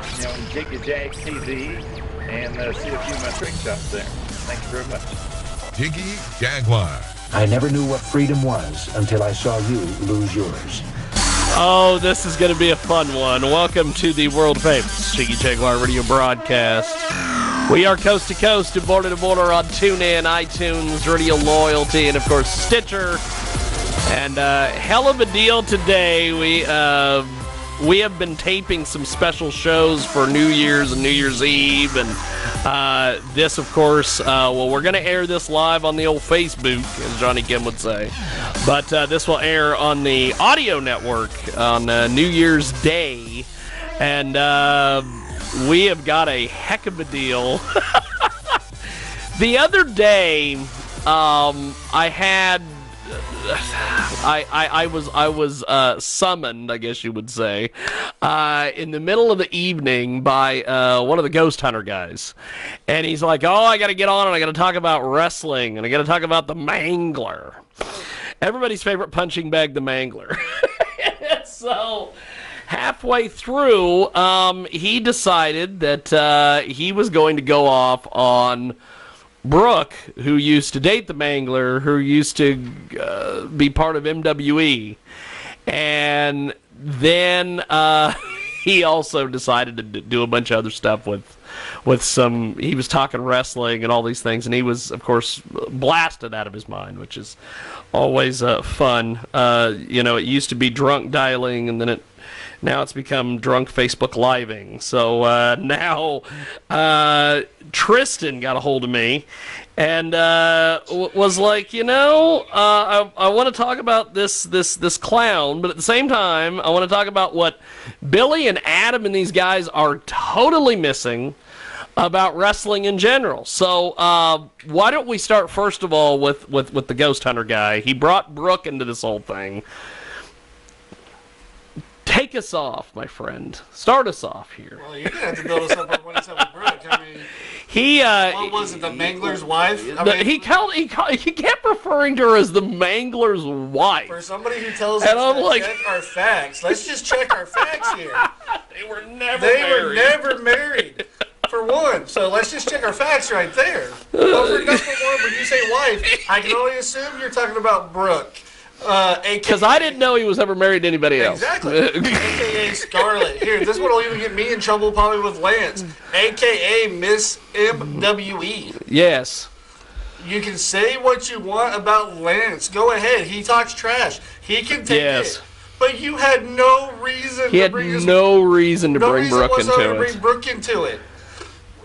catch me on Jiggy Jag TV and see a few of my trick shots there. Thank you very much. Jiggy Jaguar. I never knew what freedom was until I saw you lose yours. Oh, this is going to be a fun one. Welcome to the world famous Jiggy Jaguar radio broadcast. We are coast to coast and border to border on TuneIn, iTunes, Radio Loyalty, and of course Stitcher. And hell of a deal today. We have been taping some special shows for New Year's and New Year's Eve, and this, of course, we're going to air this live on the old Facebook, as Johnny Kim would say. But this will air on the audio network on New Year's Day, and we have got a heck of a deal. The other day, I was summoned, I guess you would say, in the middle of the evening by one of the ghost hunter guys. And he's like, oh, I got to get on and I got to talk about wrestling and I got to talk about the Mangler. Everybody's favorite punching bag, the Mangler. So halfway through, he decided that he was going to go off on Brooke, who used to date the Mangler, who used to be part of MWE. And then he also decided to do a bunch of other stuff with some, he was talking wrestling and all these things, and he was, of course, blasted out of his mind, which is always fun. It used to be drunk dialing, and then now it's become drunk Facebook living. So now Tristan got a hold of me and was like, I want to talk about this clown, but at the same time, I want to talk about what Billy and Adam and these guys are totally missing about wrestling in general. So why don't we start first of all with the ghost hunter guy? He brought Brooke into this whole thing. Take us off, my friend. Start us off here. Well, you're going to have to build us up on what is up with Brooke. I mean, what was it, the Mangler's wife? He kept referring to her as the Mangler's wife. For somebody who tells us to check our facts, let's just check our facts here. They were never married. For one, so let's just check our facts right there. But for number one, when you say wife, I can only assume you're talking about Brooke. Because I didn't know he was ever married to anybody else. Exactly. A.K.A. Scarlett. Here, this one will even get me in trouble probably with Lance. A.K.A. Miss MWE. Yes. You can say what you want about Lance. Go ahead. He talks trash. He can take it. But you had no reason to bring Brooke into it.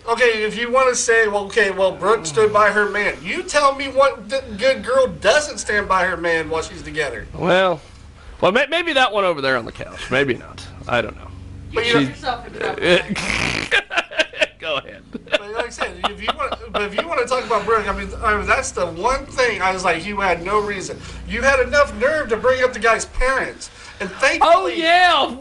Okay, if you want to say, well, Brooke stood by her man. You tell me what good girl doesn't stand by her man while she's together. Well, maybe that one over there on the couch. Maybe not. I don't know. But you yourself in trouble. Go ahead. But like I said, if you want to talk about Brooke, I mean, that's the one thing I was like, you had no reason. You had enough nerve to bring up the guy's parents. And thankfully, oh yeah,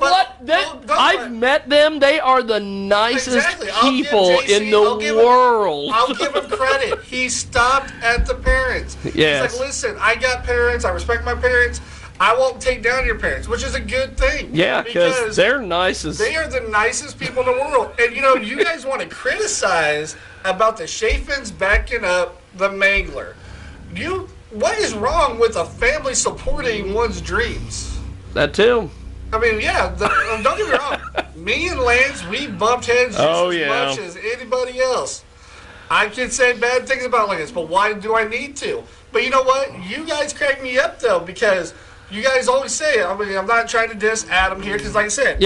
I've met them. They are the nicest people in the world. I'll give him credit. He stopped at the parents. Yes. He's like, listen, I got parents. I respect my parents. I won't take down your parents, which is a good thing. Yeah, because they're nice as... They are the nicest people in the world. And, you guys want to criticize about the Chafins backing up the Mangler. What is wrong with a family supporting one's dreams? That too. I mean, yeah, don't get me wrong. Me and Lance, we bumped heads just as much as anybody else. I can say bad things about Lance, but why do I need to? But you know what? You guys crack me up, though, because you guys always say, I mean, I'm not trying to diss Adam here, because like I said,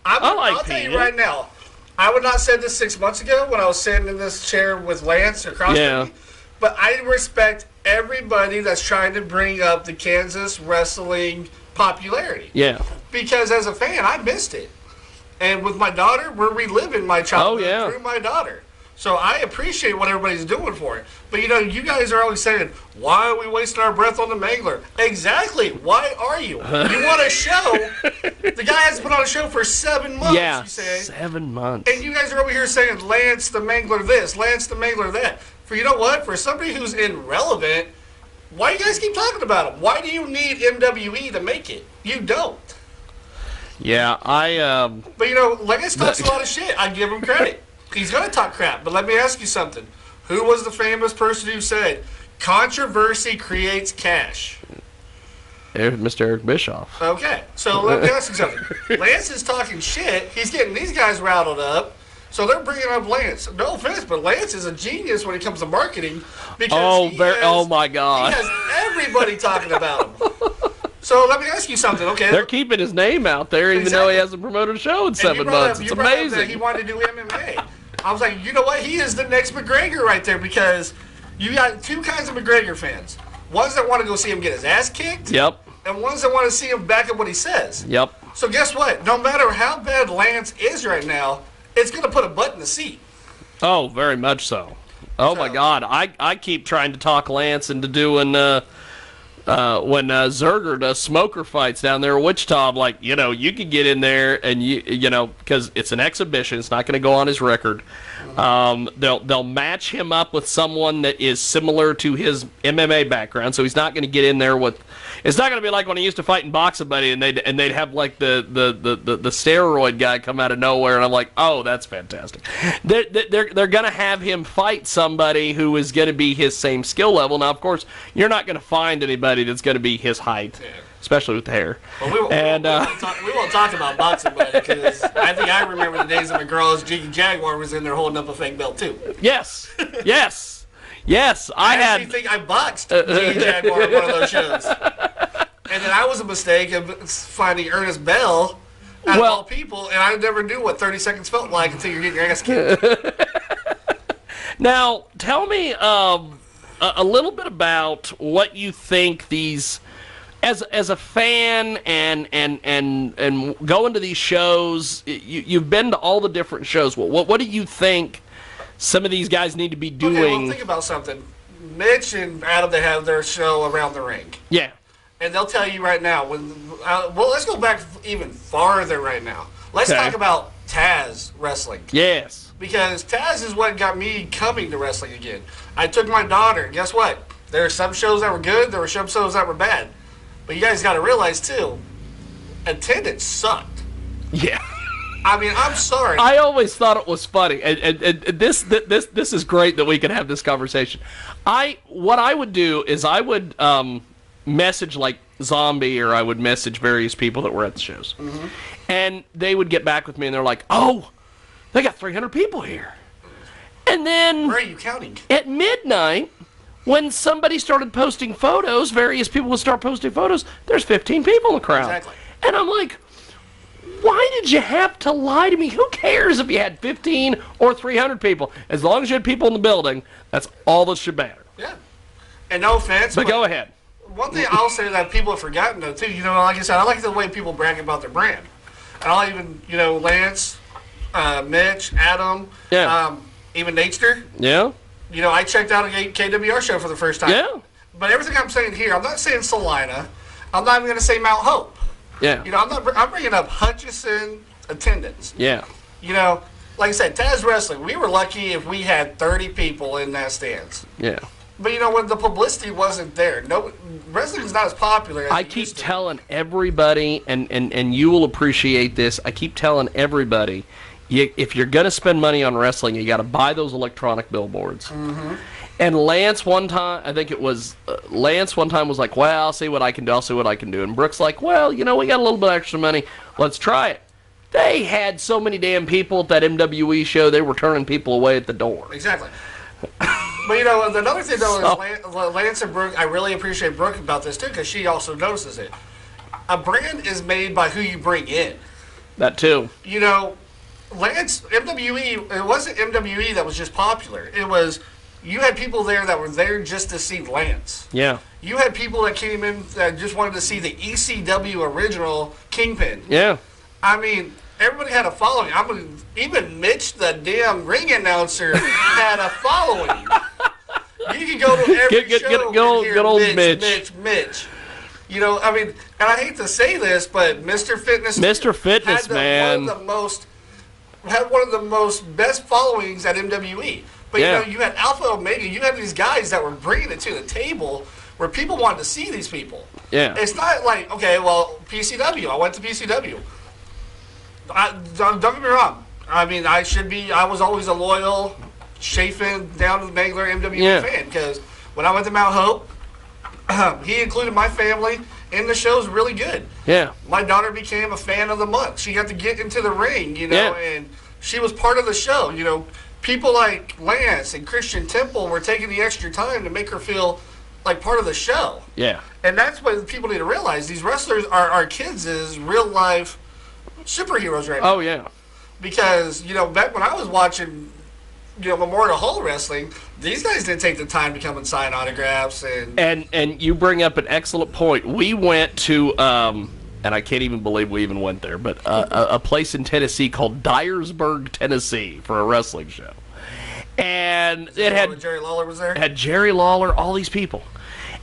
I'll tell you right now, I would not have said this 6 months ago when I was sitting in this chair with Lance across from me, but I respect everybody that's trying to bring up the Kansas wrestling popularity. Yeah. Because as a fan, I missed it. And with my daughter, we're reliving my childhood through my daughter. So I appreciate what everybody's doing for it. But, you guys are always saying, why are we wasting our breath on the Mangler? Exactly. Why are you? You want a show. The guy has been on a show for 7 months, you say. 7 months. And you guys are over here saying, Lance the Mangler this, Lance the Mangler that. For you know what? For somebody who's irrelevant, why do you guys keep talking about him? Why do you need MWE to make it? You don't. Yeah, But you know, Lance talks a lot of shit. I give him credit. He's gonna talk crap. But let me ask you something. Who was the famous person who said controversy creates cash? Mr. Eric Bischoff. Okay, so let me ask you something. Lance is talking shit. He's getting these guys rattled up. So they're bringing up Lance. No offense, but Lance is a genius when it comes to marketing. Because oh my God. He has everybody talking about him. So let me ask you something, okay? They're keeping his name out there, even though he hasn't promoted a show in 7 months. It's amazing. He wanted to do MMA. I was like, you know what? He is the next McGregor right there, because you got two kinds of McGregor fans. Ones that want to go see him get his ass kicked. Yep. And ones that want to see him back up what he says. Yep. So guess what? No matter how bad Lance is right now, it's going to put a butt in the seat. Oh, very much so. Oh, my God. I keep trying to talk Lance into doing, when Zerger does smoker fights down there in Wichita, I'm like, you know, you could get in there and, you know, because it's an exhibition. It's not going to go on his record. They'll match him up with someone that is similar to his MMA background, so he's not going to get in there with. It's not going to be like when he used to fight in boxing, buddy, and they'd have like the steroid guy come out of nowhere, and I'm like, oh, that's fantastic. They're going to have him fight somebody who is going to be his same skill level. Now, of course, you're not going to find anybody that's going to be his height. Yeah. Especially with the hair. Well, we won't talk about boxing, buddy, because I think I remember the days of McGraw's Jiggy Jaguar was in there holding up a fake belt, too. Yes. Yes. Yes. I actually think I boxed Jiggy Jaguar at one of those shows. And then I was a mistake of finding Ernest Bell out of all people, and I never knew what 30 seconds felt like until you're getting your ass kicked. Now, tell me a little bit about what you think these... As a fan and going to these shows, you've been to all the different shows. What do you think some of these guys need to be doing? Okay, well, think about something. Mitch and Adam, they have their show around the ring. Yeah. And they'll tell you right now. Well, let's go back even farther right now. Let's talk about Taz wrestling. Yes. Because Taz is what got me coming to wrestling again. I took my daughter. Guess what? There were some shows that were good. There were some shows that were bad. But you guys got to realize, too, attendance sucked. Yeah. I mean, I'm sorry. I always thought it was funny. And this is great that we can have this conversation. What I would do is I would message, like, Zombie, or I would message various people that were at the shows. Mm-hmm. And they would get back with me, and they're like, oh, they got 300 people here. And then... Where are you counting? At midnight... When somebody started posting photos, various people would start posting photos, there's 15 people in the crowd. Exactly. And I'm like, why did you have to lie to me? Who cares if you had 15 or 300 people? As long as you had people in the building, that's all that should matter. Yeah. And no offense. But go ahead. One thing I'll say that people have forgotten, though, too, you know, like I said, I like the way people brag about their brand. And I'll even, you know, Lance, Mitch, Adam, even Natester. Yeah. You know, I checked out a KWR show for the first time. Yeah. But everything I'm saying here, I'm not saying Salina. I'm not even going to say Mount Hope. Yeah. You know, I'm bringing up Hutchison attendance. Yeah. You know, like I said, Taz Wrestling, we were lucky if we had 30 people in that stands. Yeah. But, you know, when the publicity wasn't there, wrestling's not as popular as I keep telling everybody, and you will appreciate this, I keep telling everybody, if you're going to spend money on wrestling, you got to buy those electronic billboards. Mm-hmm. And Lance one time, I think it was, Lance one time was like, well, I'll see what I can do, And Brooke's like, well, you know, we got a little bit extra money. Let's try it. They had so many damn people at that MWE show, they were turning people away at the door. Exactly. But, you know, another thing, though, is Lance and Brooke, I really appreciate Brooke about this, too, because she also notices it. A brand is made by who you bring in. That, too. You know, Lance, MWE, it wasn't MWE that was just popular. It was, you had people there that were there just to see Lance. Yeah. You had people that came in that just wanted to see the ECW original Kingpin. Yeah. I mean, everybody had a following. Even Mitch, the damn ring announcer, had a following. You can go to every show and hear old Mitch. You know, I mean, and I hate to say this, but Mr. Fitness man, had one of the most best followings at MWE. But you know, you had Alpha Omega, you had these guys that were bringing it to the table where people wanted to see these people. Yeah. It's not like, okay, well, PCW, I went to PCW. Don't get me wrong. I mean, I was always a loyal Chafin down to the Mangler MWE fan, because when I went to Mount Hope, he included my family, and the show's really good. Yeah. My daughter became a fan of the month. She got to get into the ring, and she was part of the show. People like Lance and Christian Temple were taking the extra time to make her feel like part of the show. Yeah. And that's what people need to realize. These wrestlers are our kids' is real life superheroes right now. Oh, yeah. Because, back when I was watching, Memorial Hall wrestling, these guys didn't take the time to come and sign autographs. And you bring up an excellent point. We went to, and I can't even believe we even went there, but a place in Tennessee called Dyersburg, Tennessee, for a wrestling show. And it had Jerry Lawler was there? It had Jerry Lawler, all these people.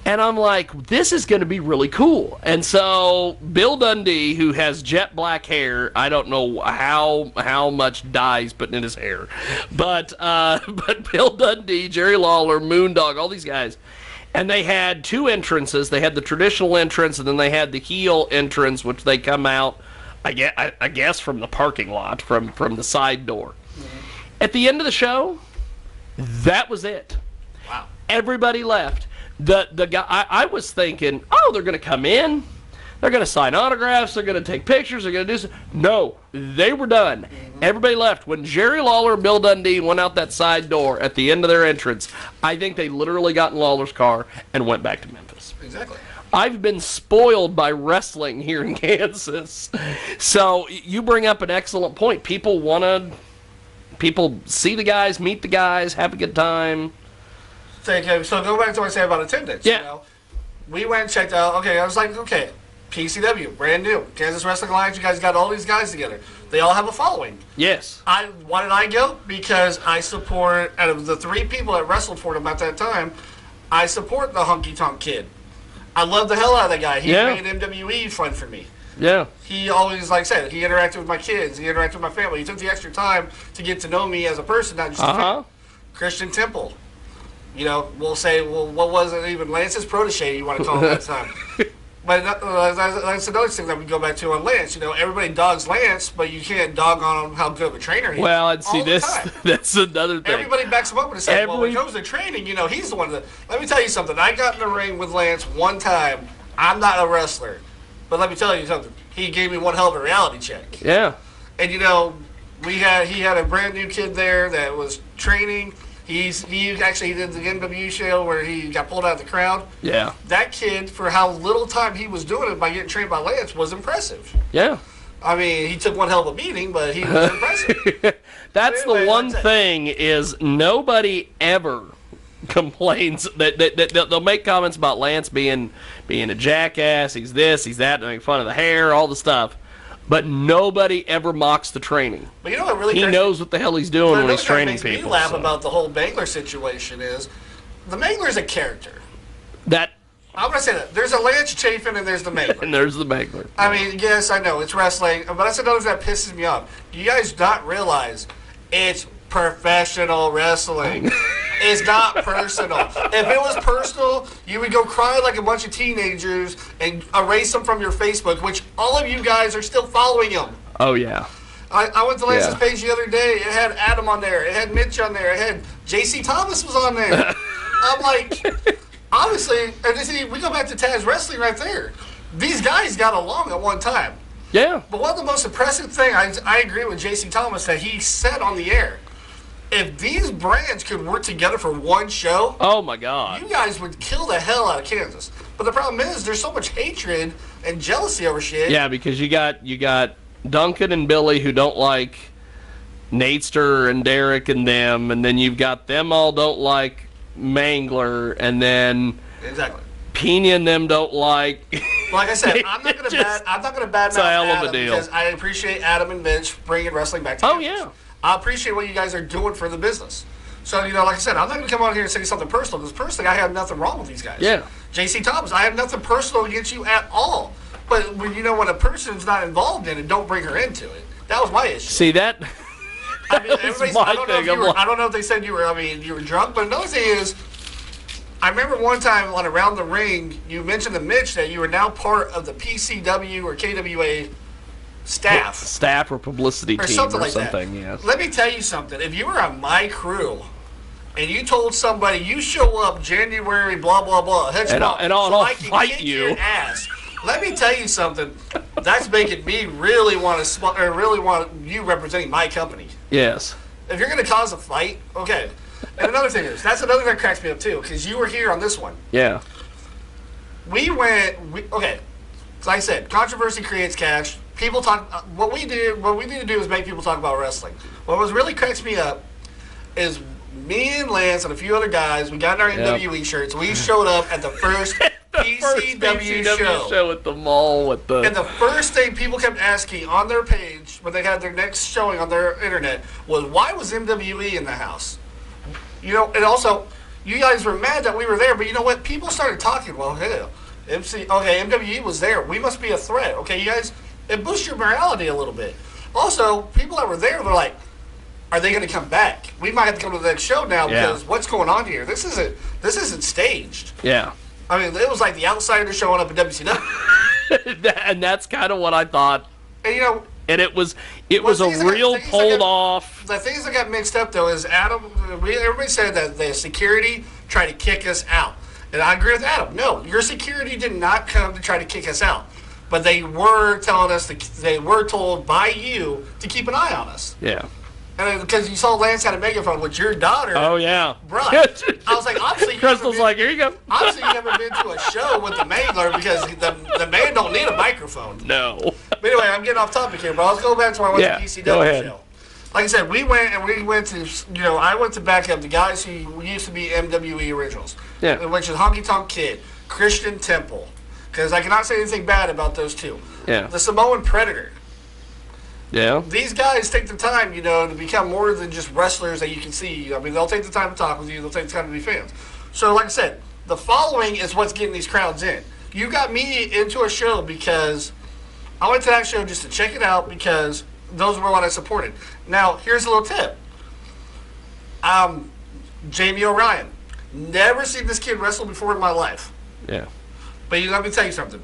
And I'm like, this is going to be really cool. And so Bill Dundee, who has jet black hair, I don't know how much dye he's putting in his hair, but Bill Dundee, Jerry Lawler, Moondog, all these guys, and they had two entrances. They had the traditional entrance, and then they had the heel entrance, which they come out, I guess from the parking lot, from the side door. Mm-hmm. At the end of the show, that was it. Wow. Everybody left. The guy, I was thinking, they're going to come in, they're going to sign autographs, they're going to take pictures, they're going to do something. No, they were done. Mm-hmm. Everybody left. When Jerry Lawler and Bill Dundee went out that side door at the end of their entrance, I think they literally got in Lawler's car and went back to Memphis. Exactly. I've been spoiled by wrestling here in Kansas. So you bring up an excellent point. People see the guys, meet the guys, have a good time. So go back to what I said about attendance. Yeah. We went and checked out. Okay, I was like, PCW, brand new, Kansas Wrestling Alliance. You guys got all these guys together. They all have a following. Yes. Why did I go? Because I support, out of the three people that wrestled for them at that time, I support the Honky Tonk Kid. I love the hell out of that guy. He made MWE fun for me. Yeah. He always, like I said, he interacted with my kids. He interacted with my family. He took the extra time to get to know me as a person, not just a fan. Christian Temple. We'll say, what was it even? Lance's protege, you want to call him that time. But that's another thing that we go back to on Lance. Everybody dogs Lance, but you can't dog on him how good of a trainer he is. Well, and see, that's another thing. Everybody backs him up and says, when it comes to training, he's the one that... Let me tell you something. I got in the ring with Lance one time. I'm not a wrestler. But let me tell you something. He gave me one hell of a reality check. Yeah. And, he had a brand new kid there that was training. He did the NW show where he got pulled out of the crowd. Yeah. That kid, for how little time he was doing it by getting trained by Lance, was impressive. Yeah. I mean, he took one hell of a beating, but he was impressive. That's anyway, the one thing is nobody ever complains that they'll make comments about Lance being a jackass. He's this, he's that, make fun of the hair, all the stuff. But nobody ever mocks the training. But you know what really he knows what the hell he's doing when he's training people. What makes me laugh about the whole Mangler situation is the Mangler's a character. I'm going to say that. There's a Lance Chafin and there's the Mangler. And there's the Mangler. I mean, yes, I know, it's wrestling, but that's another thing that pisses me off. Do you guys not realize it's professional wrestling? It's not personal. If it was personal, you would go cry like a bunch of teenagers and erase them from your Facebook, which all of you guys are still following him. Oh, yeah. I went to Lance's page the other day. It had Adam on there. It had Mitch on there. It had J.C. Thomas was on there. I'm like, obviously, and see, we go back to Taz Wrestling right there. These guys got along at one time. Yeah. But one of the most impressive thing, I agree with J.C. Thomas that he said on the air, if these brands could work together for one show, oh my God, you guys would kill the hell out of Kansas. But the problem is, there's so much hatred and jealousy over shit. Yeah, because you got Duncan and Billy who don't like Natester and Derek and them, and then you've got them all don't like Mangler, and then Pena and them don't like. Like I said, I'm not going to badmouth Adam because I appreciate Adam and Mitch bringing wrestling back to Kansas. Yeah. I appreciate what you guys are doing for the business. So, like I said, I'm not going to come on here and say something personal, because personally, I have nothing wrong with these guys. Yeah. J.C. Thomas, I have nothing personal against you at all. But, when a person's not involved in it, don't bring her into it. That was my issue. See, that I mean, was my thing. I don't know if they said you were drunk, but another thing is, I remember one time on Around the Ring, you mentioned to Mitch that you were now part of the PCW or KWA staff or publicity or team something or like something. that. Yes. Let me tell you something. If you were on my crew and you told somebody you show up January blah blah blah, And I'll fight you. Your ass. Let me tell you something. That's making me really want you representing my company. Yes. If you're going to cause a fight, okay. And another thing is, that's another thing that cracks me up too, because you were here on this one. Yeah. Okay. Like I said, controversy creates cash. People talk. What we need to do is make people talk about wrestling. What really cracks me up is me and Lance and a few other guys. We got our NWE shirts. We showed up at the first PCW show at the mall with the. And the first thing people kept asking on their page when they had their next showing on their internet was, "Why was MWE in the house?" You know, and also, you guys were mad that we were there, but you know what? People started talking. Well, hey, MWE was there. We must be a threat. Okay, you guys, it boosts your morality a little bit. Also, people that were there, they're like, are they going to come back? We might have to come to the next show now because what's going on here? This isn't staged. Yeah. I mean, it was like the outsiders showing up at WCW. And that's kind of what I thought. And, you know, and it was a real pulled off. The things that got mixed up, though, is everybody said that the security tried to kick us out. And I agree with Adam. No, your security did not come to try to kick us out. But they were telling us, they were told by you to keep an eye on us. Yeah. And because you saw Lance had a megaphone with your daughter. Oh, yeah. Bro. I was like, obviously. Crystal's like, here you go. Obviously, you've never been to a show with the Mangler because the man don't need a microphone. No. But anyway, I'm getting off topic here, but let's go back to when I went to PCW go ahead. show. Like I said, we went to, I went to back up the guys who used to be MWE originals. Yeah. Which is Honky Tonk Kid, Christian Temple. Because I cannot say anything bad about those two. Yeah. The Samoan Predator. Yeah. These guys take the time, to become more than just wrestlers that you can see. I mean, they'll take the time to talk with you. They'll take the time to be fans. So, like I said, the following is what's getting these crowds in. You got me into a show because I went to that show just to check it out because those were what I supported. Now, here's a little tip. Jamie O'Ryan. Never seen this kid wrestle before in my life. Yeah. But let me tell you something.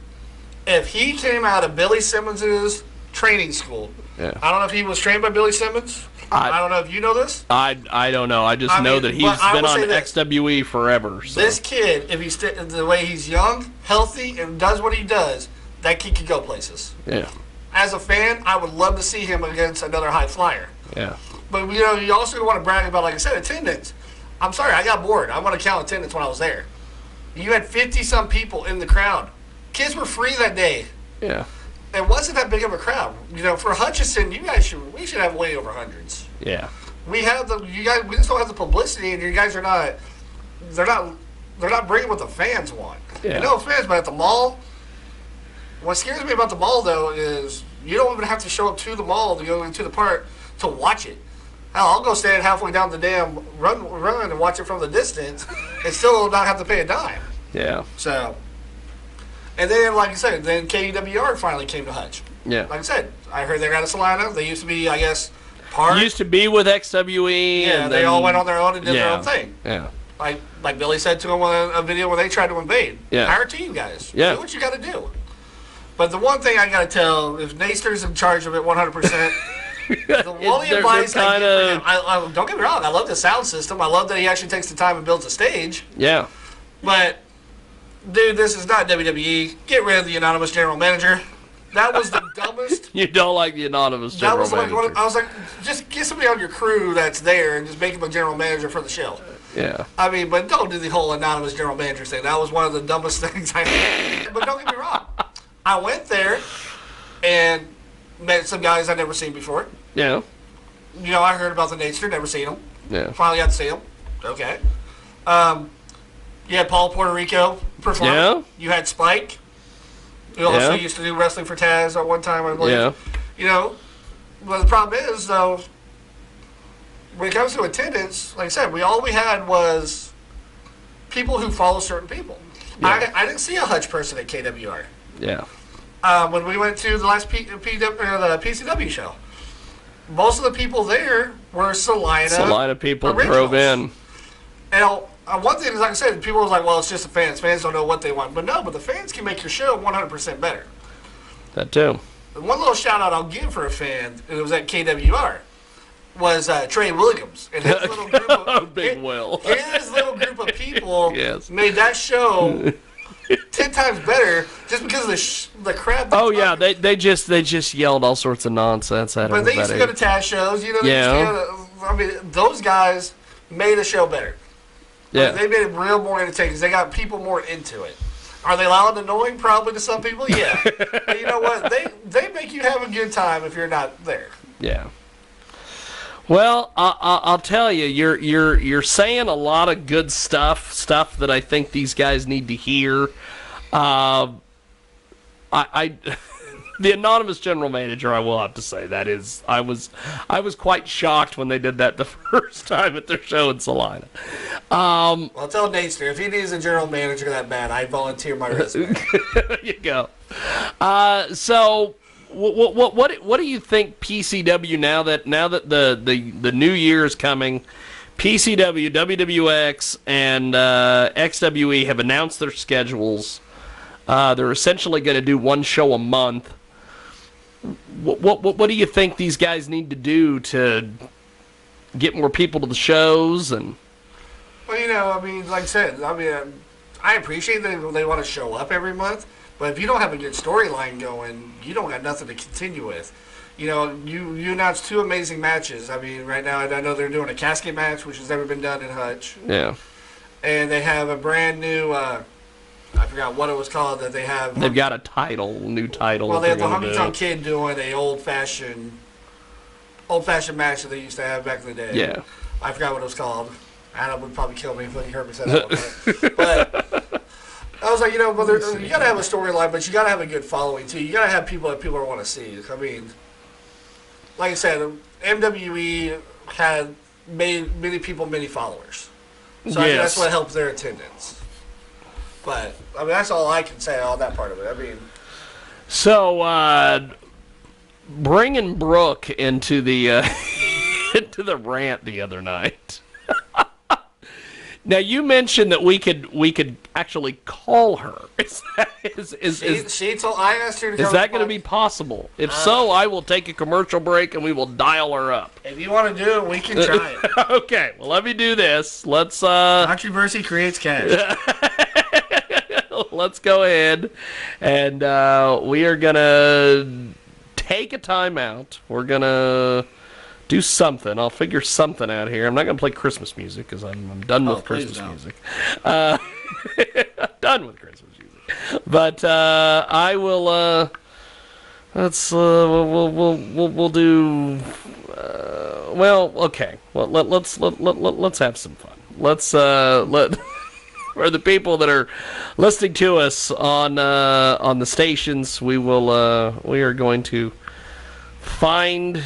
If he came out of Billy Simmons' training school, I don't know if he was trained by Billy Simmons. I don't know if you know this. I don't know. I just know that he's been on XWE forever. So. This kid, if he's the way he's young, healthy, and does what he does, that kid could go places. Yeah. As a fan, I would love to see him against another high flyer. Yeah. But, you also want to brag about, like I said, attendance. I'm sorry, I got bored. I want to count attendance when I was there. You had 50-some people in the crowd. Kids were free that day. Yeah. It wasn't that big of a crowd. For Hutchinson, we should have way over hundreds. Yeah. We just don't have the publicity, and you guys are not. They're not bringing what the fans want. Yeah. No offense, but at the mall, what scares me about the mall though is you don't even have to show up to the mall to go into the park to watch it. Hell, I'll go stand halfway down the damn run and watch it from the distance, and still not have to pay a dime. Yeah. So. And then, like I said, KWR finally came to Hutch. Yeah. Like I said, I heard they're out of Salina. They used to be, I guess, part. Used to be with XWE. Yeah, and they then, all went on their own and did their own thing. Yeah. Like Billy said to him on a video where they tried to invade. Yeah. Hire to you guys. Yeah. Do what you got to do. But the one thing I got to tell, if Naster's in charge of it 100%, the only advice I give for him, don't get me wrong, I love the sound system. I love that he actually takes the time and builds a stage. Yeah. But... dude, this is not WWE. Get rid of the anonymous general manager. That was the dumbest. You don't like the anonymous general manager. I was like, just get somebody on your crew that's there and just make him a general manager for the show. Yeah. I mean, but don't do the whole anonymous general manager thing. That was one of the dumbest things I heard. But don't get me wrong. I went there and met some guys I'd never seen before. Yeah. I heard about the Nature, never seen them. Yeah. Finally got to see them. Okay. You had Paul Puerto Rico perform. Yeah. You had Spike. You also used to do wrestling for Taz at one time, I believe. Yeah. But the problem is, though, when it comes to attendance, like I said, all we had was people who follow certain people. Yeah. I didn't see a Hutch person at KWR. Yeah. When we went to the last the PCW show, most of the people there were Salina people originals. drove in. And one thing is, like I said, people was like, well, it's just the fans. Fans don't know what they want. But no, the fans can make your show 100% better. That too. one little shout out I'll give for a fan, and it was at KWR, was Trey Williams and his little group of Big Will. His little group of people Yes. made that show 10 times better just because of the crap. Oh yeah, they just yelled all sorts of nonsense at But they used to go to Taz shows, you know. They used to go to, I mean, those guys made the show better. Yeah, They made it real more entertaining because they got people more into it. Are they loud and annoying? Probably to some people, yeah. But you know what? They make you have a good time if you're not there. yeah. Well, I'll tell you, you're saying a lot of good stuff that I think these guys need to hear. The anonymous general manager, I will have to say, that is, I was quite shocked when they did that the first time at their show in Salina. Well, I'll tell Naster, if he needs a general manager that bad, I volunteer my resume. There you go. So, what do you think PCW now that the new year is coming? PCW, WWX, and XWE have announced their schedules. They're essentially going to do one show a month. What do you think these guys need to do to get more people to the shows? And well, you know, I mean, like I said, I mean, I appreciate that they want to show up every month, but if you don't have a good storyline going, you don't got nothing to continue with. You know, you announced 2 amazing matches. I mean, right now I know they're doing a casket match, which has never been done in Hutch. yeah, And they have a brand new. I forgot what it was called that they have. they've got a new title. Well, they have the they're gonna Honky do. Tonk Kid doing a old fashioned match that they used to have back in the day. Yeah. I forgot what it was called. Adam would probably kill me if he heard me say that. But I was like, you know, well, you got to have a storyline, but you got to have a good following too. You got to have people that people want to see. I mean, like I said, MWE had many people, many followers. So I think that's what helped their attendance. But I mean, that's all I can say on that part of it. I mean, so bringing Brooke into the into the rant the other night. Now you mentioned that we could actually call her. I asked her to come. Is that going to be possible? If so, I will take a commercial break and we will dial her up. If you want to do it, we can try it. Okay, well let me do this. Let's controversy creates cash. Let's go ahead and we are gonna take a timeout. We're gonna do something. I'll figure something out here. I'm not gonna play Christmas music because I'm done with Christmas music. I'm done with Christmas music. But I will. Let's we'll do. Well, okay. Well, let's have some fun. Let's let. For the people that are listening to us on the stations, we are going to find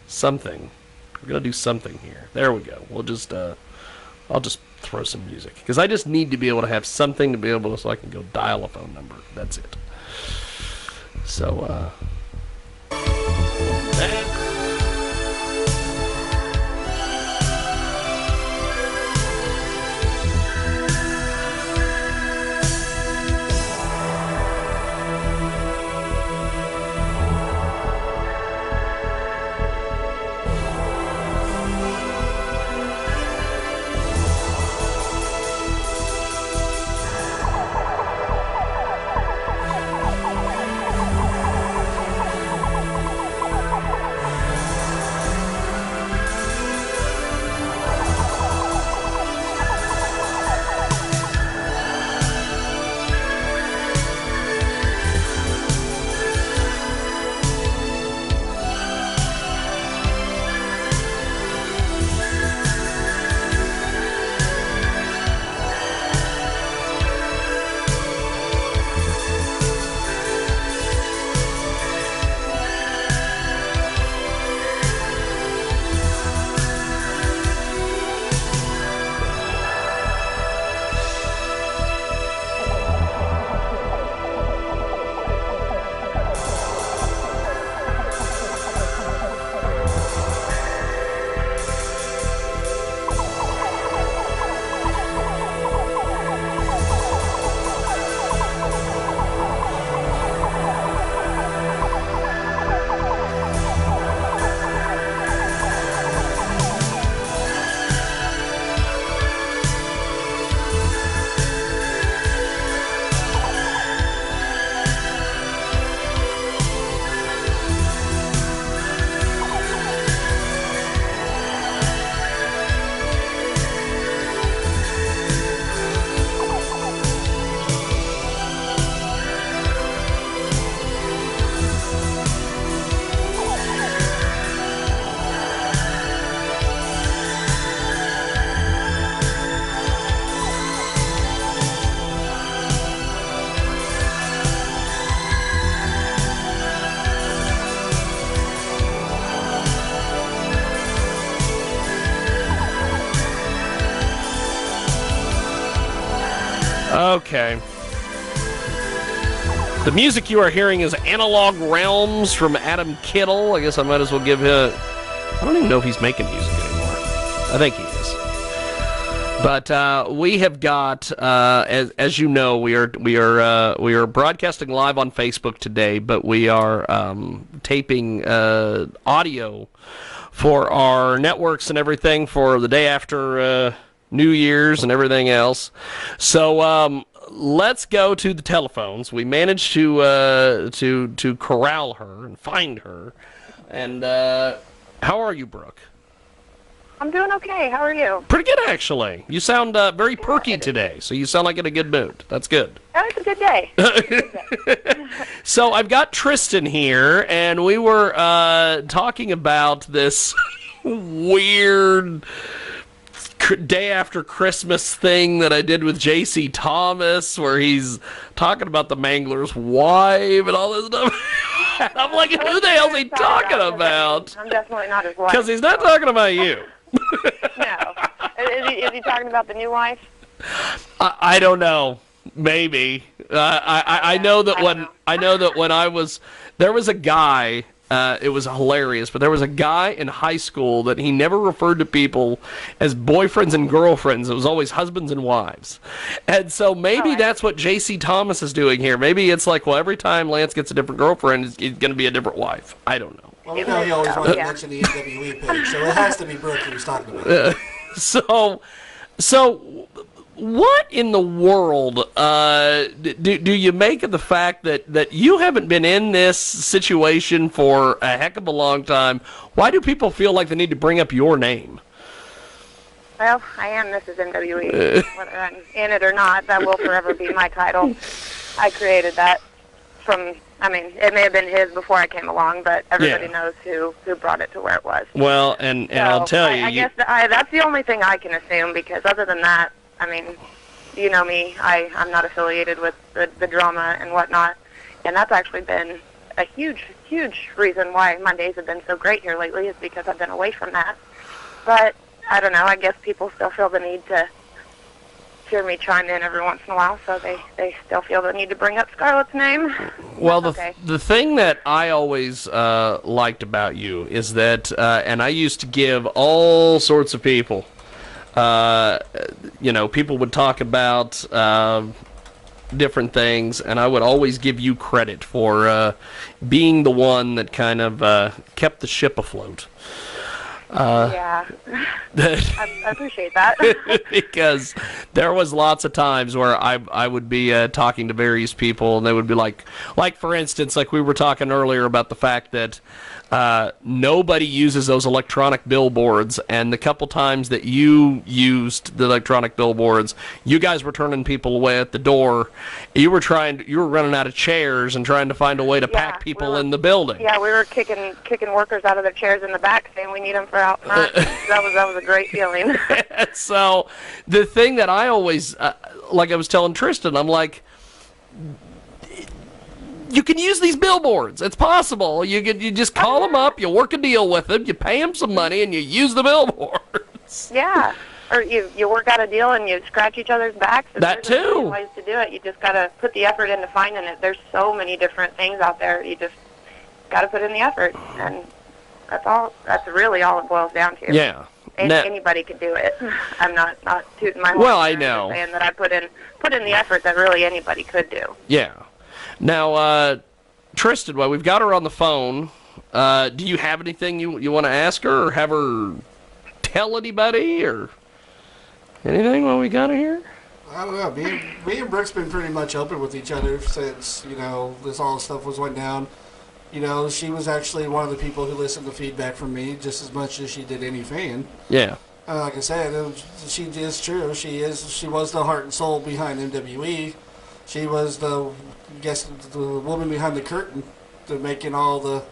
something. We're gonna do something here. There we go. We'll just I'll just throw some music because I just need to be able to have something to be able to so I can go dial a phone number. That's it. So Okay. The music you are hearing is Analog Realms from Adam Kittle. I guess I might as well give him... I don't even know if he's making music anymore. I think he is. But we have got, as you know, we are broadcasting live on Facebook today, but we are taping audio for our networks and everything for the day after New Year's and everything else. So let's go to the telephones. We managed to corral her and find her. And how are you, Brooke? I'm doing okay. How are you? Pretty good, actually. You sound very perky today, so you sound like in a good mood. That's good. Oh, it's a good day. So I've got Tristan here, and we were talking about this weird day after Christmas thing that I did with J.C. Thomas, where he's talking about the Mangler's wife and all this stuff. And I'm like, who the hell is he talking about? I'm definitely not his wife. Because he's not talking about you. No. Is he talking about the new wife? I don't know. Maybe. I know that when I was there was a guy. It was hilarious, but there was a guy in high school that he never referred to people as boyfriends and girlfriends. It was always husbands and wives. And so maybe that's what J.C. Thomas is doing here. Maybe it's like, well, every time Lance gets a different girlfriend, it's going to be a different wife. I don't know. Well, we know he always wanted to mention the NWE page, so it has to be Brooke he was talking about. So what in the world do you make of the fact that you haven't been in this situation for a heck of a long time? Why do people feel like they need to bring up your name? Well, I am Mrs. NWE. Whether I'm in it or not, that will forever be my title. I created that it may have been his before I came along, but everybody knows who brought it to where it was. Well, and I'll tell you... I guess that's the only thing I can assume, because other than that, you know me, I'm not affiliated with the drama and whatnot, and that's actually been a huge, huge reason why my days have been so great here lately, is because I've been away from that. But, I don't know, I guess people still feel the need to hear me chime in every once in a while, so they still feel the need to bring up Scarlett's name. Well, the thing that I always liked about you is that, and I used to give all sorts of people, people would talk about different things, and I would always give you credit for being the one that kind of kept the ship afloat. Yeah, I appreciate that. Because there was lots of times where I would be talking to various people, and they would be like for instance, like we were talking earlier about the fact that nobody uses those electronic billboards, and the couple times that you used the electronic billboards, you guys were turning people away at the door. You were running out of chairs and trying to find a way to pack people in the building. Yeah, we were kicking workers out of their chairs in the back, saying we need them for out front. that was a great feeling. So the thing that I always, like I was telling Tristan, I'm like, you can use these billboards. It's possible. You just call them up, you work a deal with them, you pay them some money, and you use the billboards. Yeah. Or you work out a deal and you scratch each other's backs. That too. There's ways to do it. You just got to put the effort into finding it. There's so many different things out there. You just got to put in the effort. And that's all. That's really all it boils down to. Yeah. Anybody could do it. I'm not tooting my horn. Well, I know. Saying that I put in the effort that really anybody could do. Yeah. Now, Tristan, while we've got her on the phone, do you have anything you want to ask her, or have her tell anybody, or anything while we got her here? I don't know. Me and Brooke's been pretty much open with each other since, this all stuff went down. She was actually one of the people who listened to feedback from me just as much as she did any fan. Yeah. Like I said, she is true. She was the heart and soul behind MWE. She was the woman behind the curtain to making all the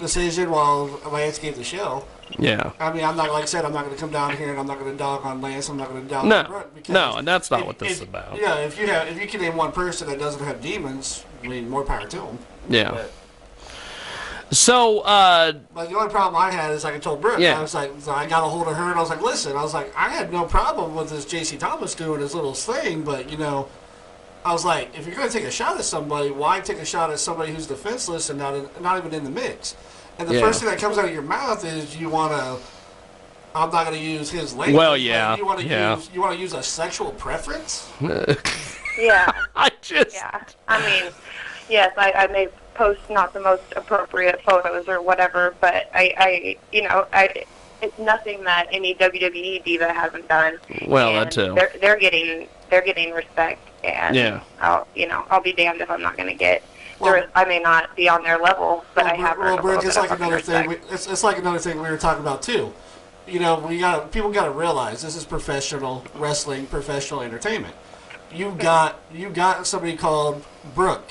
decision while Lance gave the show. Yeah. I'm not, like I said, I'm not going to come down here and I'm not going to dog on Lance. I'm not going to dog on Brooke. No, and that's not what this is about. Yeah, if you can name one person that doesn't have demons, more power to them. Yeah. So, But the only problem I had is, like I told Brooke, Yeah. I was like, so I got a hold of her and I was like, listen, I was like, I had no problem with this J.C. Thomas doing his little thing, but, you know, I was like, if you're going to take a shot at somebody, why take a shot at somebody who's defenseless and not even in the mix? And the Yeah. first thing that comes out of your mouth is you want to, I'm not going to use his language. Well, but yeah, You want to yeah. use a sexual preference? Yeah. I just... Yeah. I mean, yes, I may post not the most appropriate photos or whatever, but it's nothing that any WWE diva hasn't done. Well, And that too. They're getting respect, and Yeah. I'll be damned if I'm not going to get. Well- I may not be on their level, but I have earned a Brooke, little it's bit like of another thing. respect. It's like another thing we were talking about too. You know, people got to realize this is professional wrestling, professional entertainment. You got somebody called Brooke,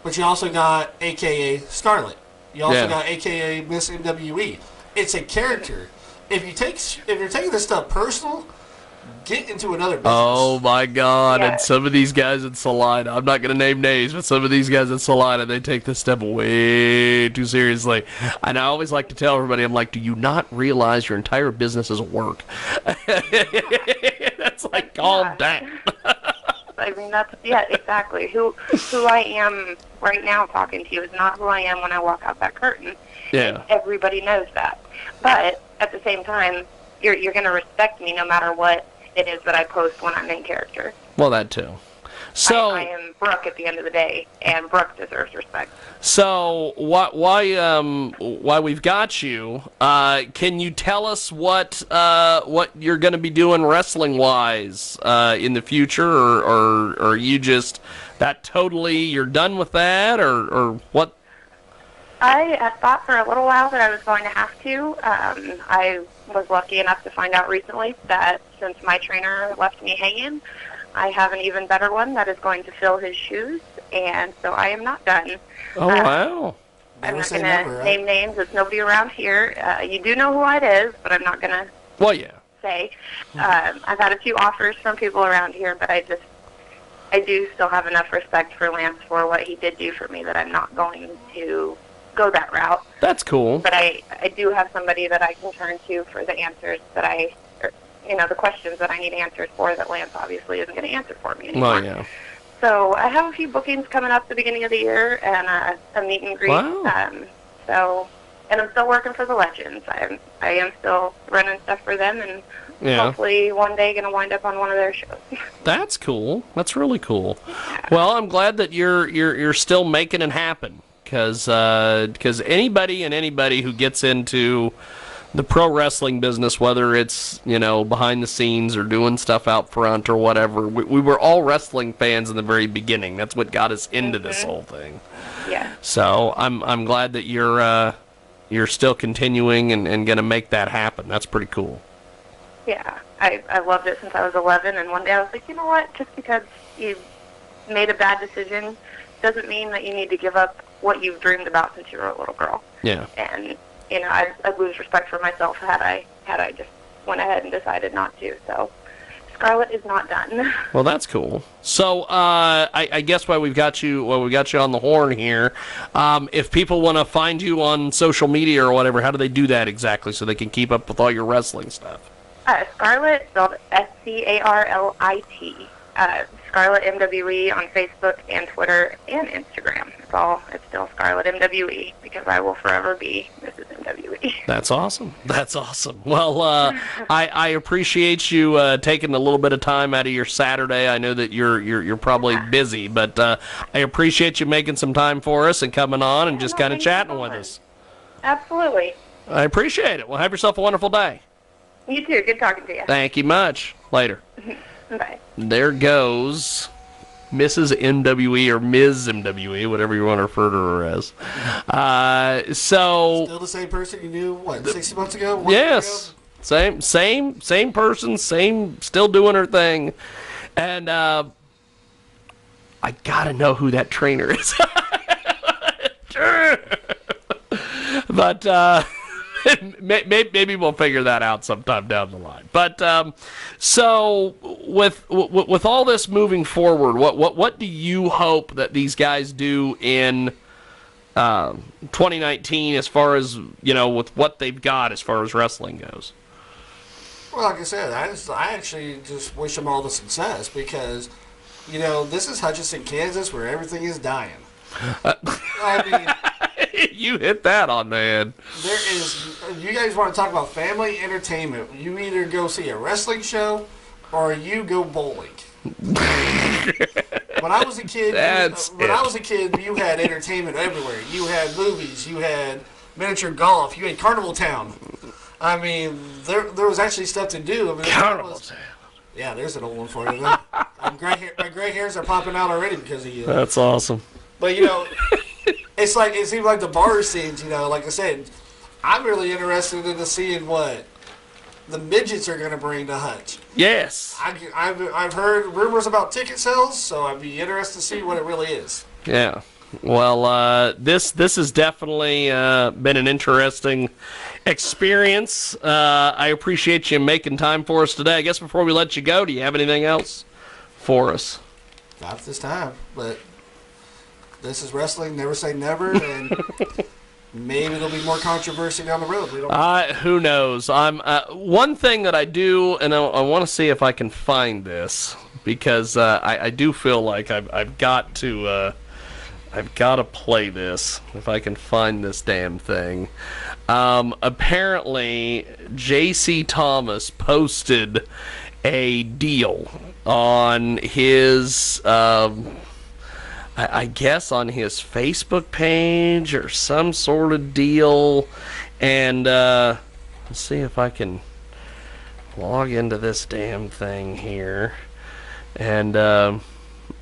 but you also got AKA Scarlett. You also Yeah. got AKA Miss MWE. It's a character. If you're taking this stuff personal, get into another business. Oh my God! Yeah. And some of these guys in Salina, I'm not gonna name names, but some of these guys in Salina, they take this step way too seriously. And I always like to tell everybody, I'm like, do you not realize your entire business is work? That's like, calm down. I mean, exactly. Who I am right now talking to you is not who I am when I walk out that curtain. Yeah. Everybody knows that. But at the same time, you're going to respect me no matter what it is that I post when I'm in character. Well, that too. So I am Brooke at the end of the day, and Brooke deserves respect. So why we've got you? Can you tell us what you're going to be doing wrestling wise in the future, or are you just that totally you're done with that, or what? I thought for a little while that I was going to have to. I was lucky enough to find out recently that since my trainer left me hanging, I have an even better one that is going to fill his shoes, and so I am not done. Oh wow! I'm Never not say going to never, right? name names. It's nobody around here. You do know who it is, but I'm not going to Well, yeah. say. I've had a few offers from people around here, but I do still have enough respect for Lance for what he did do for me that I'm not going to go that route. That's cool. But I do have somebody that I can turn to for the answers that the questions that I need answers for that Lance obviously isn't going to answer for me anymore. Well, yeah. So I have a few bookings coming up at the beginning of the year and a meet and greet. Wow. And I'm still working for the Legends. I am still running stuff for them, and Yeah. hopefully one day going to wind up on one of their shows. That's cool. That's really cool. Well, I'm glad that you're still making it happen, because anybody who gets into the pro wrestling business, whether it's behind the scenes or doing stuff out front or whatever, we were all wrestling fans in the very beginning. That's what got us into this whole thing. Yeah. So I'm glad that you're still continuing and going to make that happen. That's pretty cool. Yeah. I loved it since I was 11, and one day I was like, you know what? Just because you made a bad decision doesn't mean that you need to give up what you've dreamed about since you were a little girl. Yeah. And I'd lose respect for myself had I just went ahead and decided not to. So Scarlett is not done. Well, that's cool. So I guess while we got you on the horn here, if people want to find you on social media or whatever, how do they do that exactly so they can keep up with all your wrestling stuff? Scarlett, spelled Scarlit. Scarlett MWE on Facebook and Twitter and Instagram. It's still Scarlett MWE because I will forever be Mrs. MWE. That's awesome. That's awesome. Well, I appreciate you taking a little bit of time out of your Saturday. I know that you're probably busy, but I appreciate you making some time for us and coming on and just kind of chatting with us. Absolutely. I appreciate it. Well, have yourself a wonderful day. You too. Good talking to you. Thank you much. Later. Bye. There goes Mrs. MWE or Ms. MWE, whatever you want to refer to her as. Still the same person you knew, 60 months ago? One year Yes. Same person, still doing her thing. And I gotta know who that trainer is. But maybe we'll figure that out sometime down the line. But so with all this moving forward, what do you hope that these guys do in 2019 as far as, with what they've got as far as wrestling goes? Well, like I said, I actually just wish them all the success because, this is Hutchinson, Kansas, where everything is dying. I mean, you hit that on the head. You guys want to talk about family entertainment? You either go see a wrestling show or you go bowling. When I was a kid, you had entertainment everywhere. You had movies, you had miniature golf, you had Carnival Town. I mean, there was actually stuff to do. I mean, Carnival Town. Yeah, there's an old one for you. My gray hairs are popping out already because of you. That's awesome. But it seems like the bar scenes. Like I said, I'm really interested in seeing what the midgets are going to bring to Hutch. Yes. I've heard rumors about ticket sales, so I'd be interested to see what it really is. Yeah. Well, this has definitely been an interesting experience. I appreciate you making time for us today. I guess before we let you go, do you have anything else for us? Not this time, but this is wrestling. Never say never, and maybe there'll be more controversy down the road. We don't who knows? One thing that I do, and I want to see if I can find this because I do feel like I've got to play this if I can find this damn thing. Apparently, J.C. Thomas posted a deal on his, I guess on his Facebook page or some sort of deal. And let's see if I can log into this damn thing here. And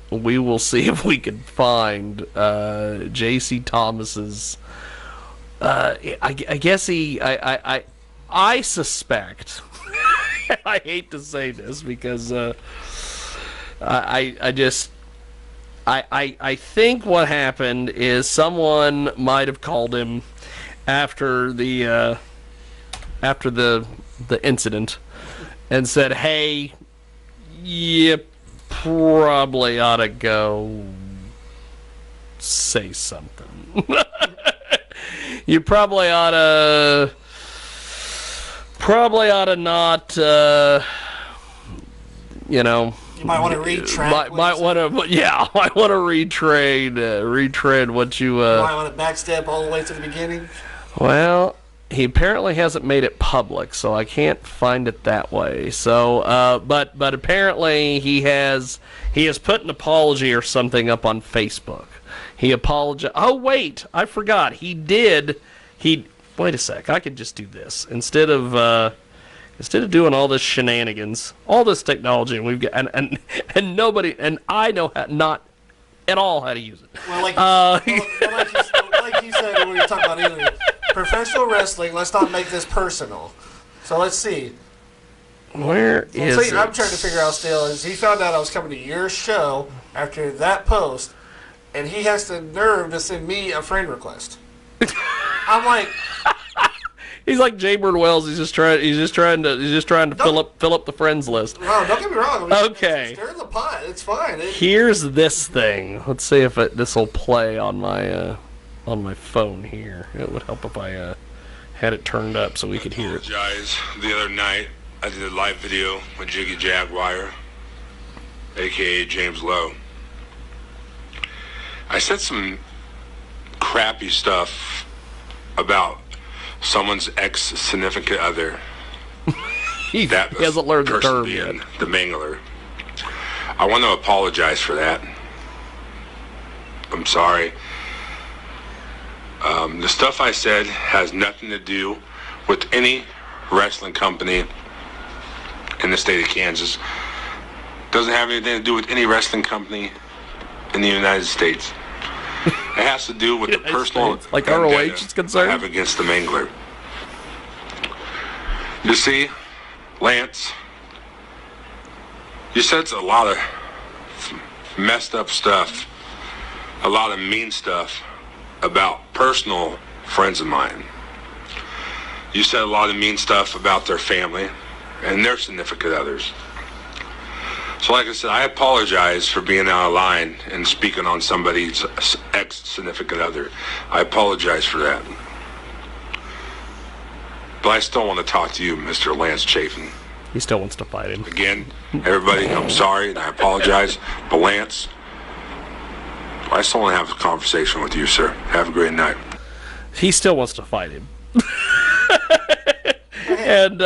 we will see if we can find J.C. Thomas's. I guess I suspect. I hate to say this because I think what happened is someone might have called him after the incident and said, "Hey, you probably ought to go say something." You probably ought to not, you might want to retract. Might want to retread what you. Might want to backstep all the way to the beginning. Well, he apparently hasn't made it public, so I can't find it that way. So, but apparently he has put an apology or something up on Facebook. He apologized. Oh wait, I forgot. Wait a sec. I could just do this instead of doing all this shenanigans, all this technology, and we've got and nobody and I know not at all how to use it. Well, like you said when we were talking about earlier, professional wrestling. Let's not make this personal. So let's see. Where is it? I'm trying to figure out still is he found out I was coming to your show after that post. And he has the nerve to send me a friend request. I'm like, he's like Jaybird Wells. He's just trying to fill up the friends list. No, don't get me wrong. Okay. Stir the pot. It's fine. Here's this thing. Let's see if this will play on my phone here. It would help if I had it turned up so we could hear it. The other night I did a live video with Jiggy Jaguar, aka James Lowe. I said some crappy stuff about someone's ex-significant other. he hasn't learned the term yet. The mangler. I want to apologize for that. I'm sorry. The stuff I said has nothing to do with any wrestling company in the state of Kansas. Doesn't have anything to do with any wrestling company in the United States. It has to do with the personal like ROH is concerned. I have against the mangler. You see, Lance, you said a lot of messed up stuff, a lot of mean stuff about personal friends of mine. You said a lot of mean stuff about their family and their significant others. So like I said, I apologize for being out of line and speaking on somebody's ex-significant other. I apologize for that. But I still want to talk to you, Mr. Lance Chafin. He still wants to fight him. Again, everybody, I'm sorry and I apologize. But Lance, I still want to have a conversation with you, sir. Have a great night. He still wants to fight him. And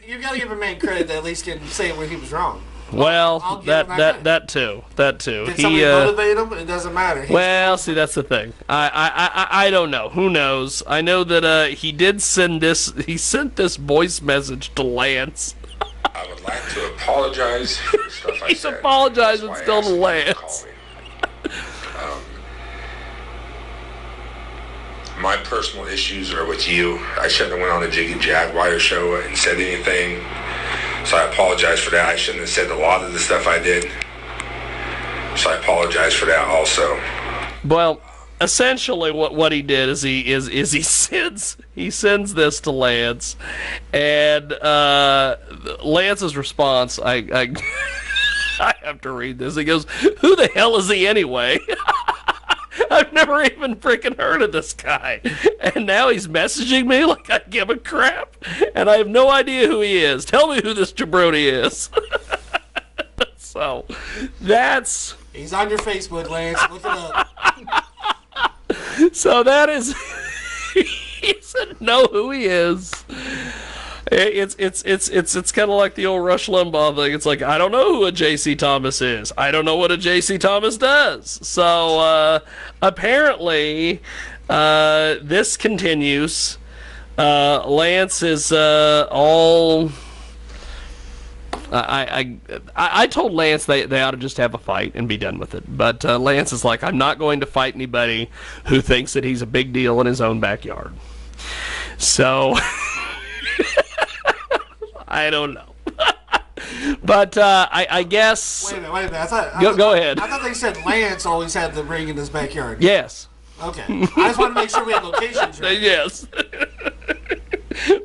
you got to give a man credit that at least can say when he was wrong. Well, that too. Did somebody motivate him? It doesn't matter. Well, see, that's the thing. I don't know. Who knows? I know that he did send this. He sent this voice message to Lance. I would like to apologize for the stuff I He's said. apologizing still to Lance. My personal issues are with you. I shouldn't have went on the Jiggy Jaguar show and said anything. So I apologize for that. I shouldn't have said a lot of the stuff I did. So I apologize for that also. Well, essentially what he did is he sends this to Lance, and Lance's response, I I have to read this. He goes, "Who the hell is he anyway?" I've never even freaking heard of this guy. And now he's messaging me like I give a crap. And I have no idea who he is. Tell me who this jabroni is. So, that's... He's on your Facebook, Lance. Look it up. So that is... He doesn't know who he is. It's kind of like the old Rush Limbaugh thing. It's like, I don't know who a J.C. Thomas is. I don't know what a J.C. Thomas does. So apparently this continues. Lance is all. I told Lance they ought to just have a fight and be done with it. But Lance is like, I'm not going to fight anybody who thinks that he's a big deal in his own backyard. So. I don't know. But I guess... Wait a minute. I thought, go ahead. I thought they said Lance always had the ring in his backyard. Yes. Okay. I just want to make sure we have locations right. Yes.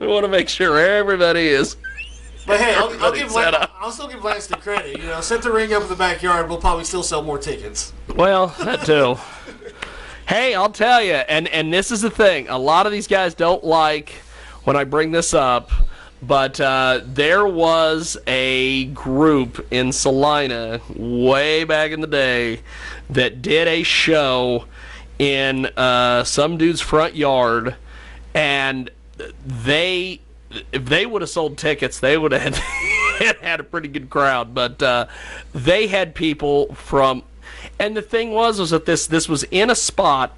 We want to make sure everybody is... But hey, I'll still give Lance the credit. You know, set the ring up in the backyard, we'll probably still sell more tickets. Well, that too. Hey, I'll tell you, and this is the thing. A lot of these guys don't like when I bring this up, but there was a group in Salina way back in the day that did a show in some dude's front yard, and if they would have sold tickets, they would have had a pretty good crowd. But they had people from, and the thing was that this was in a spot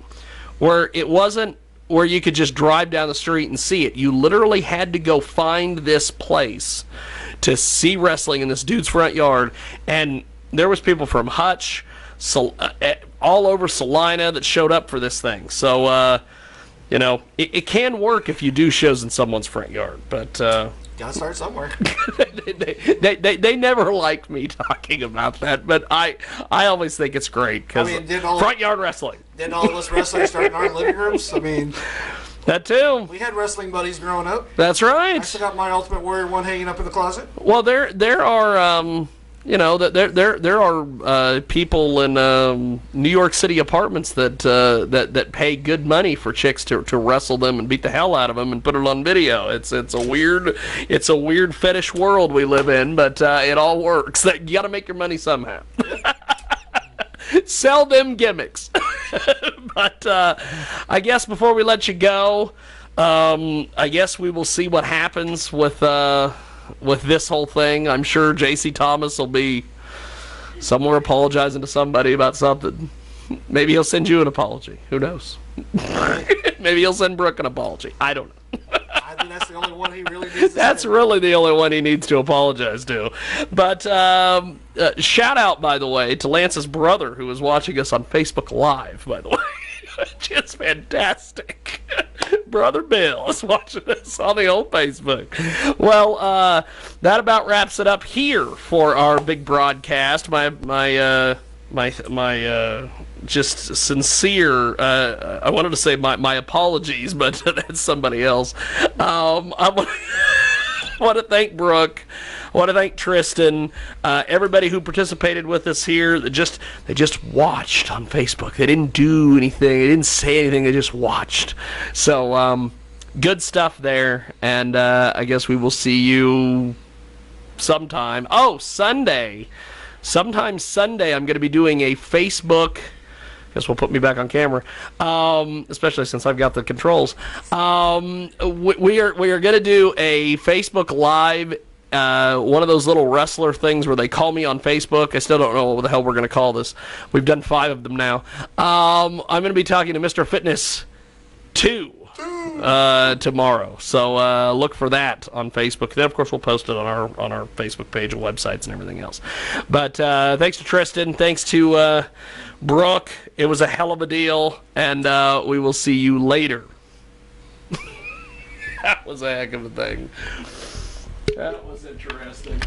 where it wasn't where you could just drive down the street and see it. You literally had to go find this place to see wrestling in this dude's front yard. And there was people from Hutch, all over Salina that showed up for this thing. So, you know, it can work if you do shows in someone's front yard. But gotta start somewhere. they never liked me talking about that, but I always think it's great because front yard wrestling. Didn't all of us wrestlers start in our living rooms? I mean, that too. We had wrestling buddies growing up. That's right. I still got my Ultimate Warrior one hanging up in the closet. Well, there are you know, there are people in New York City apartments that pay good money for chicks to wrestle them and beat the hell out of them and put it on video. It's a weird fetish world we live in, but it all works. You got to make your money somehow. Sell them gimmicks. But I guess before we let you go, I guess we will see what happens with this whole thing. I'm sure J.C. Thomas will be somewhere apologizing to somebody about something. Maybe he'll send you an apology. Who knows? Maybe he'll send Brooke an apology. I don't know. I think that's the only one he really needs to That's say. really the only one he needs to apologize to. But shout out, by the way, to Lance's brother who is watching us on Facebook Live, by the way. Just fantastic. Brother Bill is watching us on the old Facebook. Well, that about wraps it up here for our big broadcast. My just sincere, I wanted to say my apologies, but that's somebody else. I want to thank Brooke. I want to thank Tristan. Everybody who participated with us here. They just watched on Facebook. They didn't do anything. They didn't say anything. They just watched. So good stuff there. And I guess we will see you sometime. Oh, Sunday. Sometime Sunday, I'm going to be doing a Facebook. Guess will put me back on camera, especially since I've got the controls. We are going to do a Facebook Live, one of those little wrestler things where they call me on Facebook. I still don't know what the hell we're going to call this. We've done 5 of them now. I'm going to be talking to Mr. Fitness 2 tomorrow, so look for that on Facebook. Then of course we'll post it on our Facebook page and websites and everything else. But thanks to Tristan, thanks to Brooke. It was a hell of a deal, and we will see you later. That was a heck of a thing. That was interesting.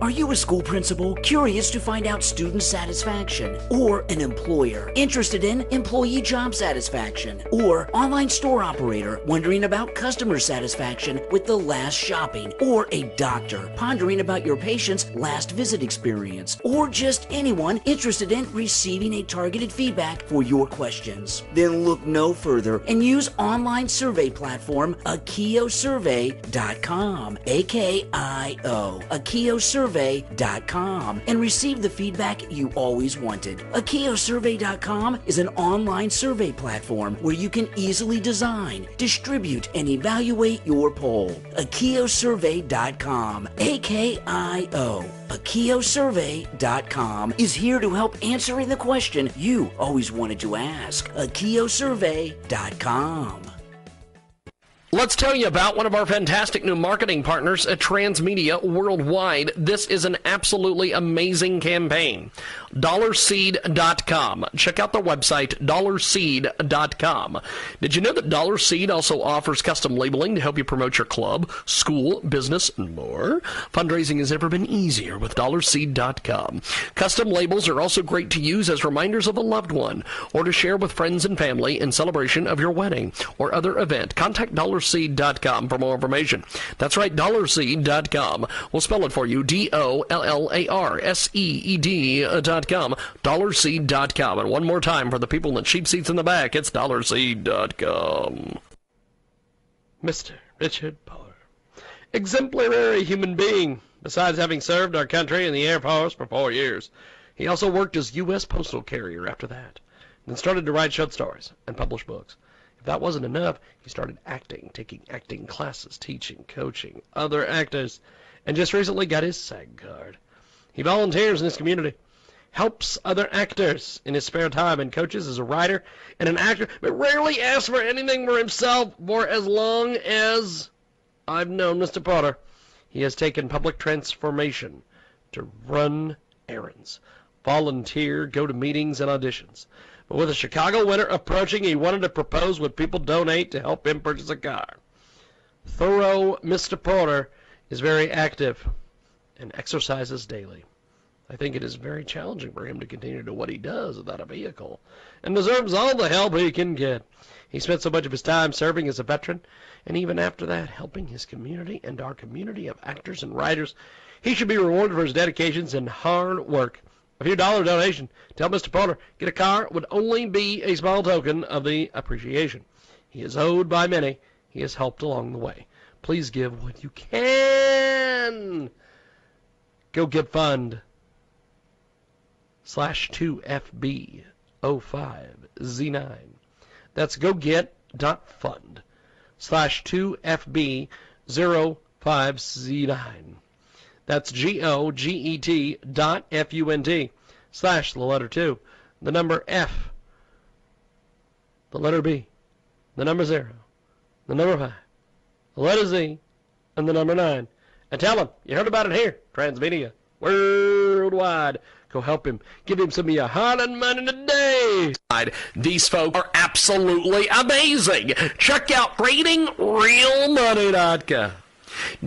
Are you a school principal curious to find out student satisfaction? Or an employer interested in employee job satisfaction? Or online store operator wondering about customer satisfaction with the last shopping? Or a doctor pondering about your patient's last visit experience? Or just anyone interested in receiving a targeted feedback for your questions? Then look no further and use online survey platform akiosurvey.com, A-K-I-O, akiosurvey.com, and receive the feedback you always wanted. akiosurvey.com is an online survey platform where you can easily design, distribute, and evaluate your poll. akiosurvey.com, A-K-I-O, akiosurvey.com is here to help answering the question you always wanted to ask. akiosurvey.com. Let's tell you about one of our fantastic new marketing partners at Transmedia Worldwide. This is an absolutely amazing campaign. DollarSeed.com. Check out their website, DollarSeed.com. Did you know that Dollar Seed also offers custom labeling to help you promote your club, school, business, and more? Fundraising has never been easier with DollarSeed.com. Custom labels are also great to use as reminders of a loved one or to share with friends and family in celebration of your wedding or other event. Contact DollarSeed.com for more information. That's right, DollarSeed.com. We'll spell it for you, DollarSeed.com. DollarSeed.com. And one more time for the people in the cheap seats in the back, it's DollarSeed.com. Mr. Richard Power, exemplary human being. Besides having served our country in the Air Force for 4 years, he also worked as U.S. postal carrier after that, then started to write short stories and publish books. If that wasn't enough, he started acting, taking acting classes, teaching, coaching other actors, and just recently got his SAG card. He volunteers in his community, helps other actors in his spare time, and coaches as a writer and an actor, but rarely asks for anything for himself. For as long as I've known Mr. Potter, he has taken public transformation to run errands, volunteer, go to meetings and auditions. But with the Chicago winter approaching, he wanted to propose would people donate to help him purchase a car. Thorough Mr. Porter is very active and exercises daily. I think it is very challenging for him to continue to do what he does without a vehicle, and deserves all the help he can get. He spent so much of his time serving as a veteran, and even after that, helping his community and our community of actors and writers. He should be rewarded for his dedications and hard work. A few dollar donation to help Mr. Potter get a car would only be a small token of the appreciation. He is owed by many. He has helped along the way. Please give what you can. Go get fund /2FB05Z9. That's goget.fund/2FB05Z9. That's GOGET.FUND / the letter 2, the number F, the letter B, the number 0, the number 5, the letter Z, and the number 9. And tell him you heard about it here, Transmedia, worldwide. Go help him. Give him some of your hard-earned money today. These folks are absolutely amazing. Check out TradingRealMoney.com.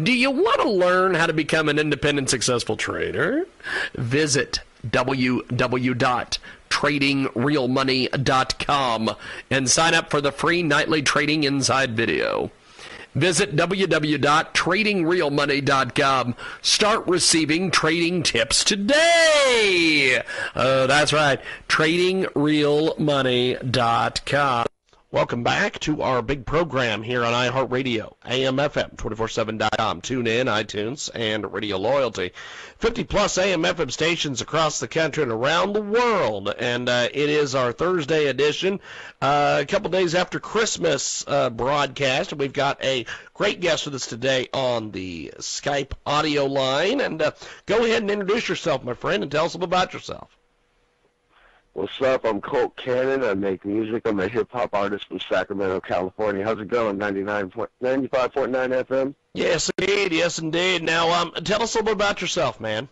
Do you want to learn how to become an independent, successful trader? Visit www.tradingrealmoney.com and sign up for the free nightly Trading Inside video. Visit www.tradingrealmoney.com. Start receiving trading tips today. That's right, tradingrealmoney.com. Welcome back to our big program here on iHeartRadio, AM/FM, 247.com, TuneIn, iTunes, and Radio Loyalty. 50-plus AM/FM stations across the country and around the world, and it is our Thursday edition, a couple days after Christmas broadcast. We've got a great guest with us today on the Skype audio line, and go ahead and introduce yourself, my friend, and tell us about yourself. What's up? I'm Colt Cannon. I make music. I'm a hip-hop artist from Sacramento, California. How's it going? 95.9 FM? Yes, indeed. Yes, indeed. Now, tell us a little bit about yourself, man.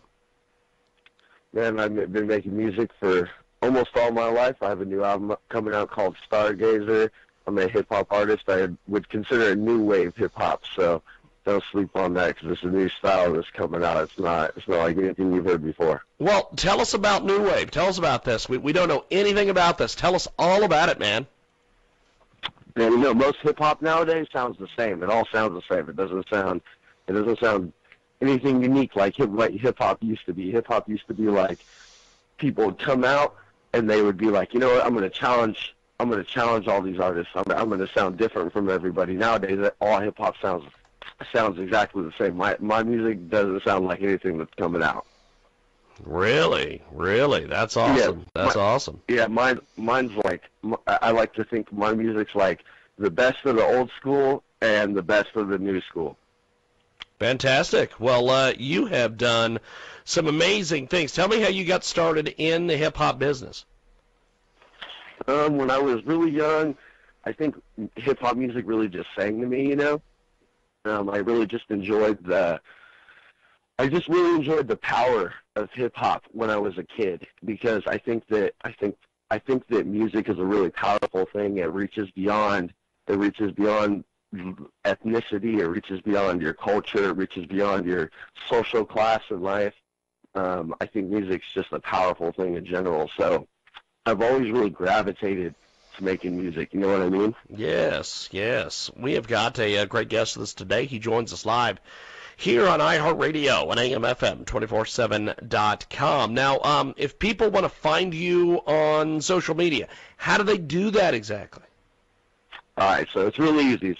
Man, I've been making music for almost all my life. I have a new album coming out called Stargazer. I'm a hip-hop artist. I would consider it new wave hip-hop, so don't sleep on that because it's a new style that's coming out. It's not like anything you've heard before. Well, tell us about New Wave. Tell us about this. We don't know anything about this. Tell us all about it, man. Man, you know, most hip-hop nowadays sounds the same. It all sounds the same. It doesn't sound anything unique like hip-hop used to be. Hip-hop used to be like people would come out and they would be like, you know what, I'm going to challenge all these artists. I'm going to sound different from everybody. Nowadays, all hip-hop sounds exactly the same. My music doesn't sound like anything that's coming out. Really? That's awesome. Yeah, awesome. Yeah, mine's like, I like to think my music's like the best of the old school and the best of the new school. Fantastic. Well, you have done some amazing things. Tell me how you got started in the hip-hop business. When I was really young, I think hip-hop music really just sang to me, you know. I really just enjoyed the power of hip hop when I was a kid, because I think that music is a really powerful thing. It reaches beyond ethnicity, it reaches beyond your culture, it reaches beyond your social class in life. I think music's just a powerful thing in general. So I've always really gravitated to making music, you know what I mean? Yes. We have got a great guest with us today. He joins us live here on iHeartRadio and AM/FM 247.com. Now, if people want to find you on social media, how do they do that exactly? All right, so it's really easy.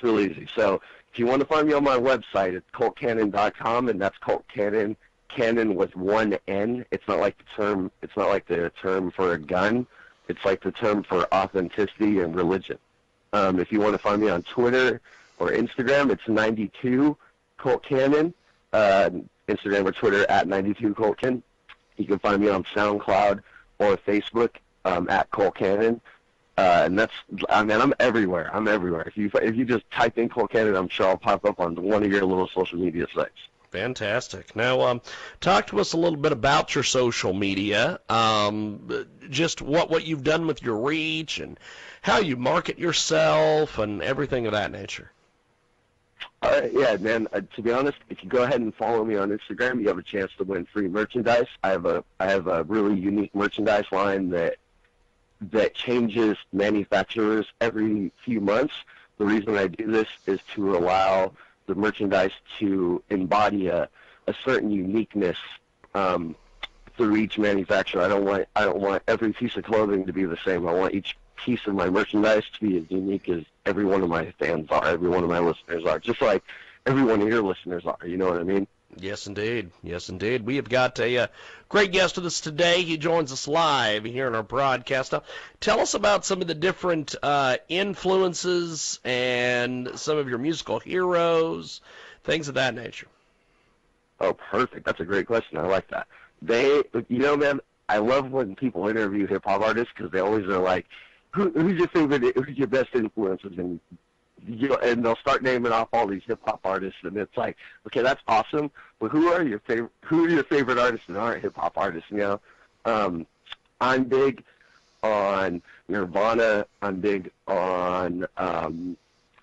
So if you want to find me on my website, it's coltcannon.com, and that's Colt Cannon, Cannon with one N. It's not like the term for a gun. It's like the term for authenticity and religion. If you want to find me on Twitter or Instagram, it's 92 Colt Cannon. Instagram or Twitter at 92 Colt Cannon. You can find me on SoundCloud or Facebook at Colt Cannon. And I'm everywhere. If you just type in Colt Cannon, I'm sure I'll pop up on one of your little social media sites. Fantastic. Now, talk to us a little bit about your social media, just what you've done with your reach and how you market yourself and everything of that nature. Yeah, man. To be honest, if you go ahead and follow me on Instagram, you have a chance to win free merchandise. I have a really unique merchandise line that changes manufacturers every few months. The reason I do this is to allow the merchandise to embody a certain uniqueness through each manufacturer. I don't want every piece of clothing to be the same. I want each piece of my merchandise to be as unique as every one of my fans are, every one of my listeners are, just like every one of your listeners are. You know what I mean? Yes, indeed. We have got a great guest with us today. He joins us live here in our broadcast. Now, tell us about some of the different influences and some of your musical heroes, things of that nature. Oh, perfect. That's a great question. I like that. Man, I love when people interview hip hop artists because they always are like, who's your favorite? Who's your best influences? And they'll start naming off all these hip hop artists, and it's like, okay, that's awesome. But who are your favorite artists that aren't hip hop artists? You know, I'm big on Nirvana. I'm big on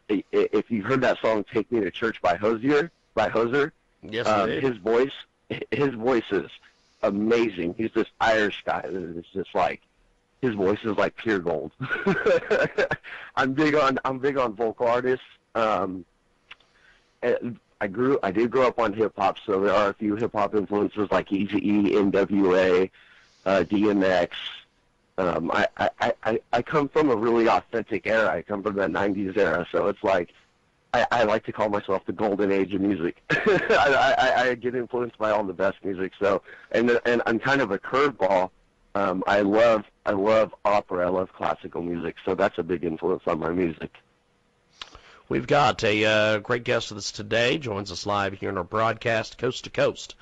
if you've heard that song "Take Me to Church" by Hozier. Yes, his voice is amazing. He's this Irish guy that is just like, his voice is like pure gold. I'm big on vocal artists. I did grow up on hip hop, so there are a few hip hop influences like Eazy-E, NWA, DMX. I come from a really authentic era. I come from that '90s era, so it's like I like to call myself the golden age of music. I get influenced by all the best music. So, and I'm kind of a curveball. I love opera. I love classical music. So that's a big influence on my music. We've got a great guest with us today. Joins us live here in our broadcast, coast to coast,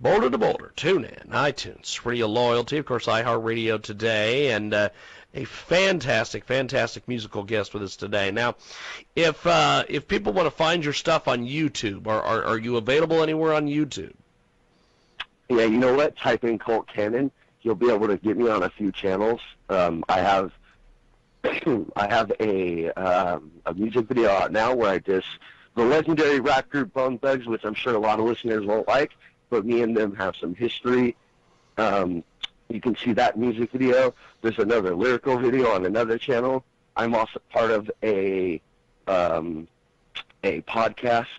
border to border. TuneIn, iTunes, Radio Loyalty, of course, iHeartRadio today, and a fantastic musical guest with us today. Now, if people want to find your stuff on YouTube, are you available anywhere on YouTube? Yeah, you know what? Type in Colt Cannon. You'll be able to get me on a few channels. I have a music video out now where I diss the legendary rap group Bone Thugs, which I'm sure a lot of listeners won't like, but me and them have some history. You can see that music video. There's another lyrical video on another channel. I'm also part of a podcast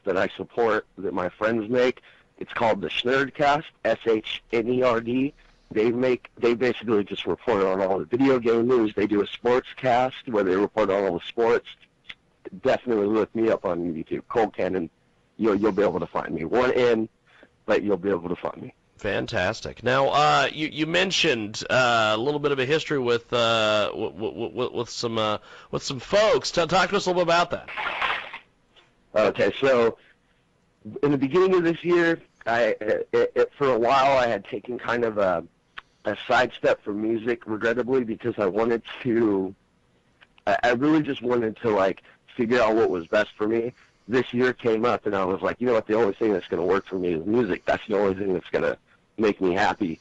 that I support that my friends make. It's called the Schnerdcast, SHNERD. They basically just report on all the video game news. They do a sports cast where they report on all the sports. Definitely look me up on YouTube, Colt Cannon. You'll be able to find me. One N, but you'll be able to find me. Fantastic. Now, you mentioned a little bit of a history with some folks. Talk to us a little bit about that. Okay, so in the beginning of this year, for a while I had taken kind of a sidestep from music, regrettably, because I really just wanted to like figure out what was best for me. This year came up, and I was like, you know what, the only thing that's going to work for me is music. That's the only thing that's going to make me happy.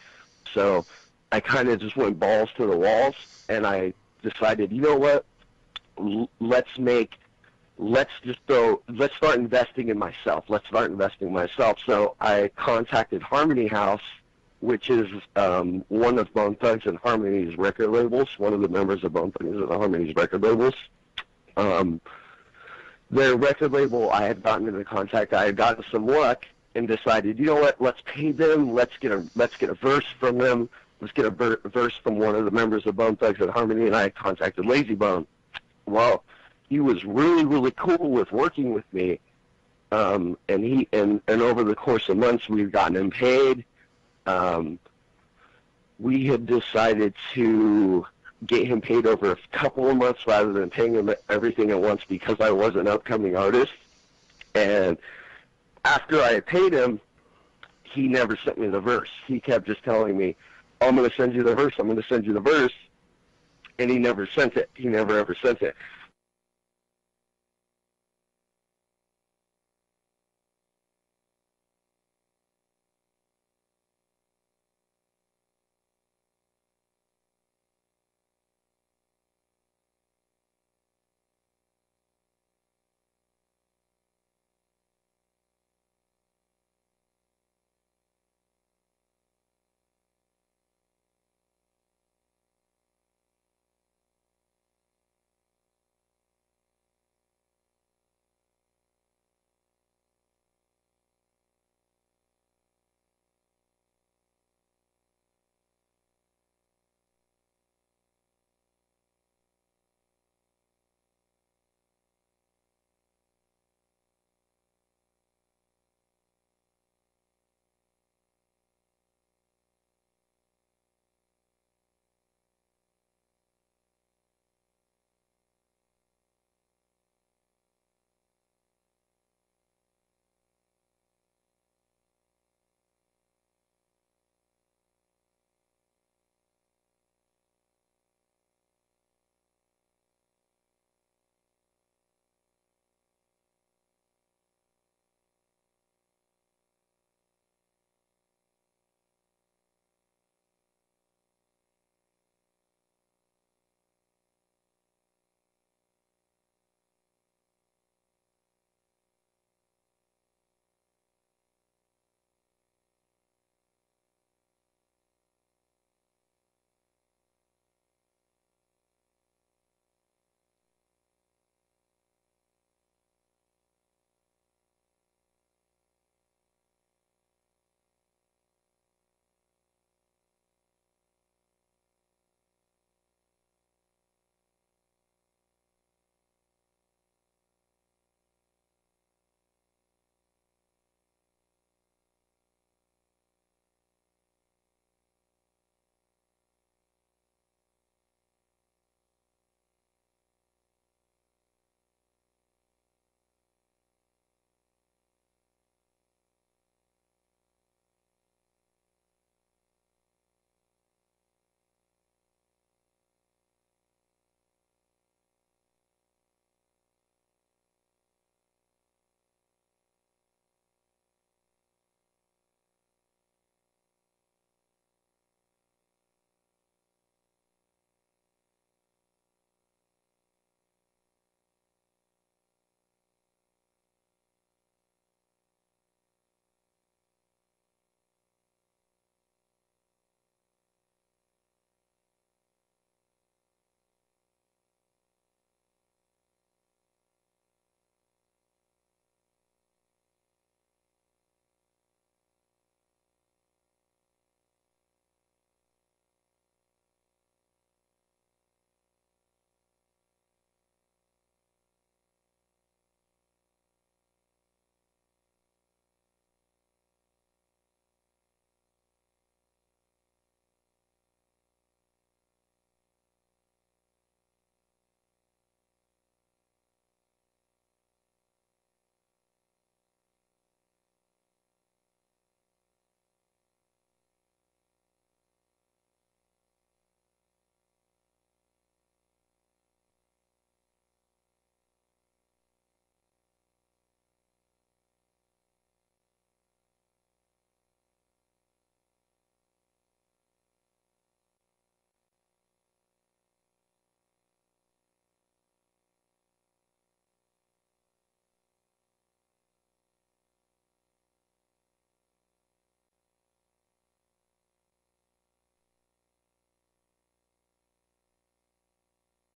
So I kind of just went balls to the walls, and I decided, you know what, let's start investing in myself. Let's start investing in myself. So I contacted Harmony House, which is one of Bone Thugs and Harmony's record labels, one of the members of Bone Thugs and Harmony's record labels. Their record label, I had gotten into contact. I had gotten some luck and decided, you know what, let's pay them. Let's get a verse from them. Let's get a verse from one of the members of Bone Thugs and Harmony, and I had contacted Lazy Bone. Well, he was really, really cool with working with me, and over the course of months, we've gotten him paid. We had decided to get him paid over a couple of months rather than paying him everything at once because I was an upcoming artist. And after I had paid him, he never sent me the verse. He kept just telling me, I'm going to send you the verse, I'm going to send you the verse. And he never sent it. He never ever sent it.